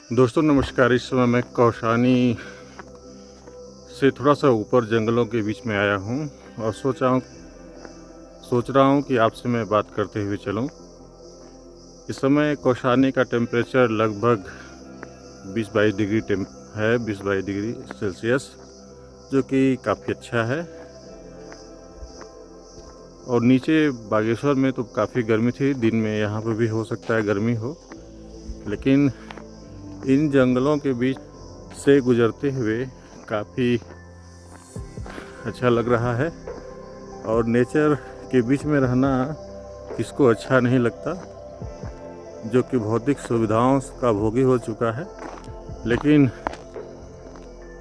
दोस्तों नमस्कार। इस समय मैं कौशानी से थोड़ा सा ऊपर जंगलों के बीच में आया हूँ और सोच रहा हूँ कि आपसे मैं बात करते हुए चलूँ। इस समय कौशानी का टेम्परेचर लगभग 20-22 डिग्री है, 20-22 डिग्री सेल्सियस, जो कि काफ़ी अच्छा है। और नीचे बागेश्वर में तो काफ़ी गर्मी थी, दिन में यहाँ पर भी हो सकता है गर्मी हो, लेकिन इन जंगलों के बीच से गुजरते हुए काफ़ी अच्छा लग रहा है। और नेचर के बीच में रहना किसको अच्छा नहीं लगता, जो कि भौतिक सुविधाओं का भोगी हो चुका है। लेकिन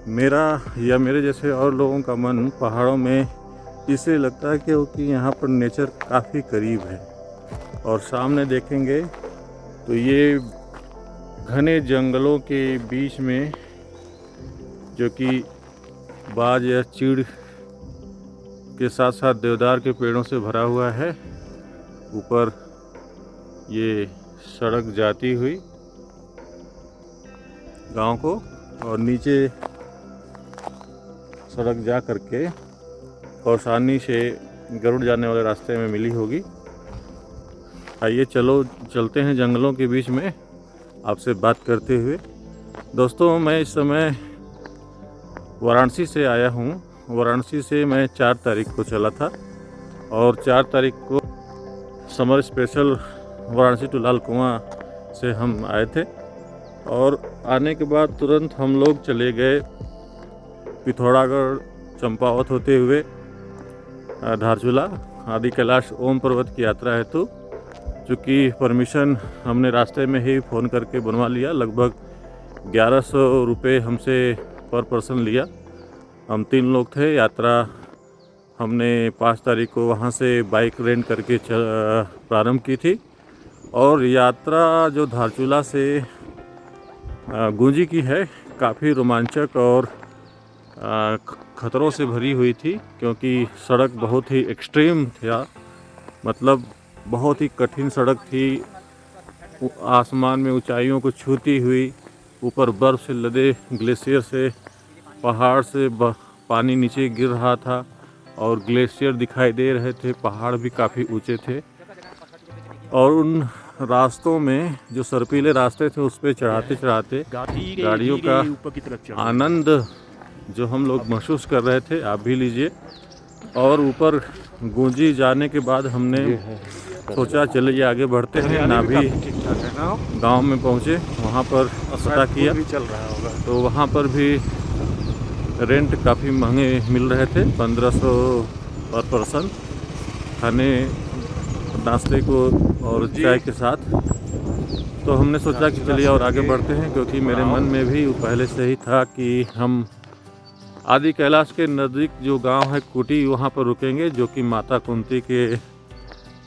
मेरा या मेरे जैसे और लोगों का मन पहाड़ों में इसलिए लगता है क्योंकि यहाँ पर नेचर काफ़ी करीब है। और सामने देखेंगे तो ये घने जंगलों के बीच में, जो कि बाज या चीड़ के साथ साथ देवदार के पेड़ों से भरा हुआ है। ऊपर ये सड़क जाती हुई गांव को, और नीचे सड़क जा करके कौशानी से गरुड़ जाने वाले रास्ते में मिली होगी। आइए चलते हैं जंगलों के बीच में आपसे बात करते हुए। दोस्तों मैं इस समय वाराणसी से आया हूँ। वाराणसी से मैं 4 तारीख को चला था और 4 तारीख को समर स्पेशल वाराणसी टू लाल कुआं से हम आए थे। और आने के बाद तुरंत हम लोग चले गए पिथौरागढ़ चंपावत होते हुए धारचूला आदि कैलाश ओम पर्वत की यात्रा है। तो चूँकि परमिशन हमने रास्ते में ही फ़ोन करके बनवा लिया, लगभग 1100 रुपये हमसे पर पर्सन लिया। हम 3 लोग थे। यात्रा हमने 5 तारीख को वहाँ से बाइक रेंट करके प्रारंभ की थी। और यात्रा जो धारचूला से गूंजी की है, काफ़ी रोमांचक और खतरों से भरी हुई थी, क्योंकि सड़क बहुत ही एक्सट्रीम था। मतलब बहुत ही कठिन सड़क थी, आसमान में ऊंचाइयों को छूती हुई, ऊपर बर्फ़ से लदे ग्लेशियर से पहाड़ से पानी नीचे गिर रहा था और ग्लेशियर दिखाई दे रहे थे। पहाड़ भी काफ़ी ऊंचे थे और उन रास्तों में जो सर्पीले रास्ते थे उस पर चढ़ाते चढ़ाते गाड़ियों का आनंद जो हम लोग महसूस कर रहे थे, आप भी लीजिए। और ऊपर गूंजी जाने के बाद हमने सोचा चलिए आगे बढ़ते हैं। नाभी गांव में पहुंचे, वहां पर पता किया तो वहां पर भी रेंट काफ़ी महंगे मिल रहे थे, 1500 पर पर्सन, खाने नाश्ते को और चाय के साथ। तो हमने सोचा कि चलिए और आगे बढ़ते हैं, क्योंकि मेरे मन में भी पहले से ही था कि हम आदि कैलाश के नज़दीक जो गांव है कुटी, वहां पर रुकेंगे, जो कि माता कुंती के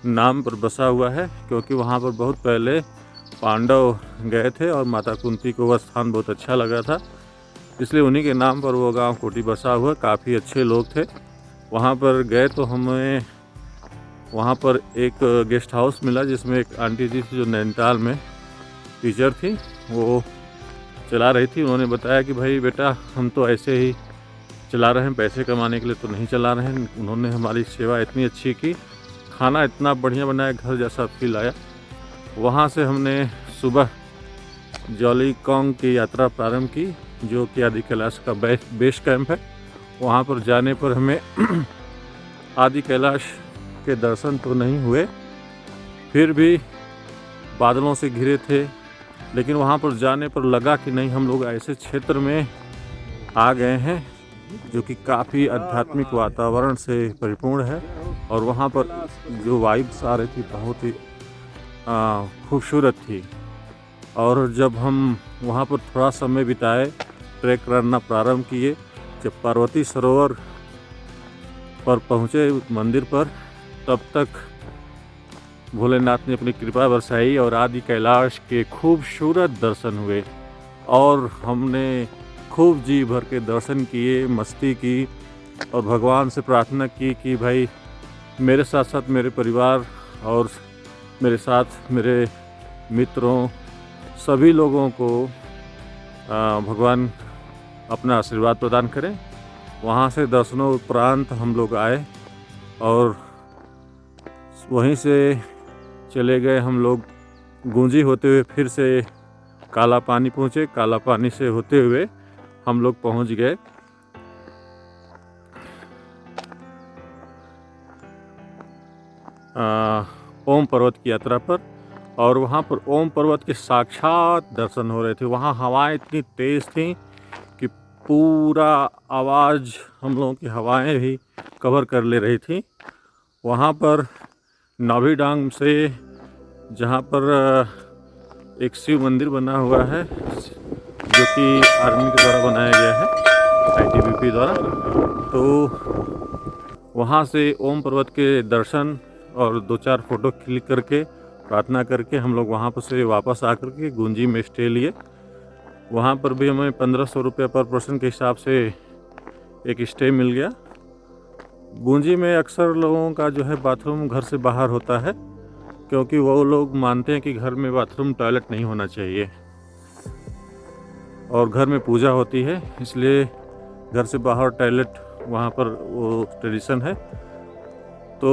नाम पर बसा हुआ है। क्योंकि वहां पर बहुत पहले पांडव गए थे और माता कुंती को वह स्थान बहुत अच्छा लगा था, इसलिए उन्हीं के नाम पर वो गांव कुटी बसा हुआ। काफ़ी अच्छे लोग थे। वहां पर गए तो हमें वहां पर एक गेस्ट हाउस मिला, जिसमें एक आंटी जी थी जो नैनीताल में टीचर थी, वो चला रही थी। उन्होंने बताया कि भाई बेटा, हम तो ऐसे ही चला रहे हैं, पैसे कमाने के लिए तो नहीं चला रहे हैं। उन्होंने हमारी सेवा इतनी अच्छी की, खाना इतना बढ़िया बनाया, घर जैसा फील आया। वहाँ से हमने सुबह जौलीकौंग की यात्रा प्रारंभ की, जो कि आदि कैलाश का बेस कैंप है। वहाँ पर जाने पर हमें आदि कैलाश के दर्शन तो नहीं हुए, फिर भी बादलों से घिरे थे। लेकिन वहाँ पर जाने पर लगा कि नहीं, हम लोग ऐसे क्षेत्र में आ गए हैं जो कि काफ़ी आध्यात्मिक वातावरण से परिपूर्ण है। और वहाँ पर जो वाइब्स आ रही थी बहुत ही खूबसूरत थी। और जब हम वहाँ पर थोड़ा समय बिताए, ट्रैक करना प्रारंभ किए, जब पार्वती सरोवर पर पहुँचे मंदिर पर, तब तक भोलेनाथ ने अपनी कृपा बरसाई और आदि कैलाश के खूबसूरत दर्शन हुए। और हमने खूब जी भर के दर्शन किए, मस्ती की और भगवान से प्रार्थना की कि भाई मेरे साथ साथ मेरे परिवार और मेरे साथ मेरे मित्रों सभी लोगों को भगवान अपना आशीर्वाद प्रदान करें। वहाँ से दर्शनों उपरांत हम लोग आए और वहीं से चले गए हम लोग गुंजी होते हुए फिर से काला पानी पहुँचे। काला पानी से होते हुए हम लोग पहुँच गए ओम पर्वत की यात्रा पर, और वहाँ पर ओम पर्वत के साक्षात दर्शन हो रहे थे। वहाँ हवाएं इतनी तेज़ थी कि पूरा आवाज़ हम लोगों की हवाएं भी कवर कर ले रही थी। वहाँ पर नाभी डांग से, जहाँ पर एक शिव मंदिर बना हुआ है जो कि आर्मी के द्वारा बनाया गया है, ITBP द्वारा, तो वहाँ से ओम पर्वत के दर्शन और 2-4 फ़ोटो क्लिक करके प्रार्थना करके हम लोग वहाँ पर से वापस आकर के गुंजी में स्टे लिए। वहाँ पर भी हमें 1500 रुपये पर पर्सन के हिसाब से एक स्टे मिल गया। गुंजी में अक्सर लोगों का जो है बाथरूम घर से बाहर होता है, क्योंकि वो लोग मानते हैं कि घर में बाथरूम टॉयलेट नहीं होना चाहिए और घर में पूजा होती है, इसलिए घर से बाहर टॉयलेट वहाँ पर वो ट्रेडिशन है। तो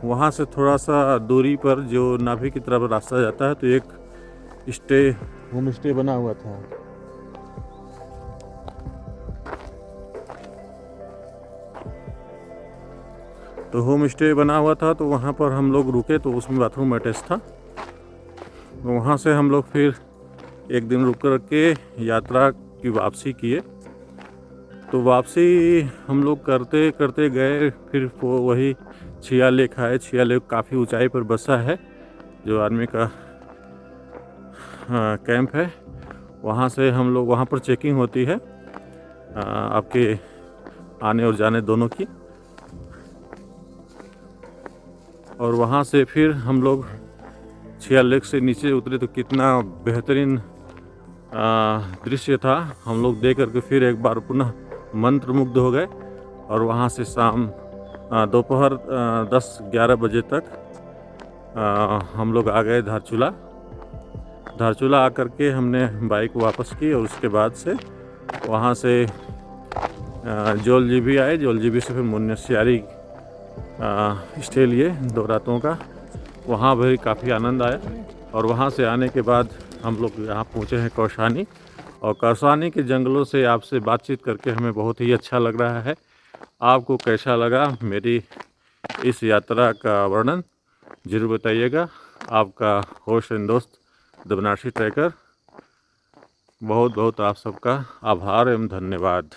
वहाँ से थोड़ा सा दूरी पर जो नाभि की तरफ रास्ता जाता है, तो एक होम स्टे बना हुआ था। तो होम स्टे बना हुआ था, तो वहाँ पर हम लोग रुके, तो उसमें बाथरूम अटैच था। तो वहाँ से हम लोग फिर एक दिन रुक कर के यात्रा की वापसी किए। तो वापसी हम लोग करते करते गए, फिर वो वही छिया लेक आए। छिया लेक काफ़ी ऊंचाई पर बसा है, जो आर्मी का कैंप है। वहाँ से हम लोग, वहाँ पर चेकिंग होती है आपके आने और जाने दोनों की, और वहाँ से फिर हम लोग छिया लेक से नीचे उतरे तो कितना बेहतरीन दृश्य था। हम लोग देख करके फिर एक बार पुनः मंत्रमुग्ध हो गए, और वहाँ से शाम दोपहर 10-11 बजे तक हम लोग आ गए धारचूला। धारचूला आकर के हमने बाइक वापस की, और उसके बाद से वहाँ से जौलजीबी आए। जौलजीबी से फिर मुन्नस्यारी स्टे लिए 2 रातों का। वहाँ भी काफ़ी आनंद आया, और वहाँ से आने के बाद हम लोग यहाँ पहुँचे हैं कौसानी, और कौसानी के जंगलों से आपसे बातचीत करके हमें बहुत ही अच्छा लग रहा है। आपको कैसा लगा मेरी इस यात्रा का वर्णन ज़रूर बताइएगा। आपका होस्ट एंड दोस्त द बनारसी ट्रैकर, बहुत बहुत आप सबका आभार एवं धन्यवाद।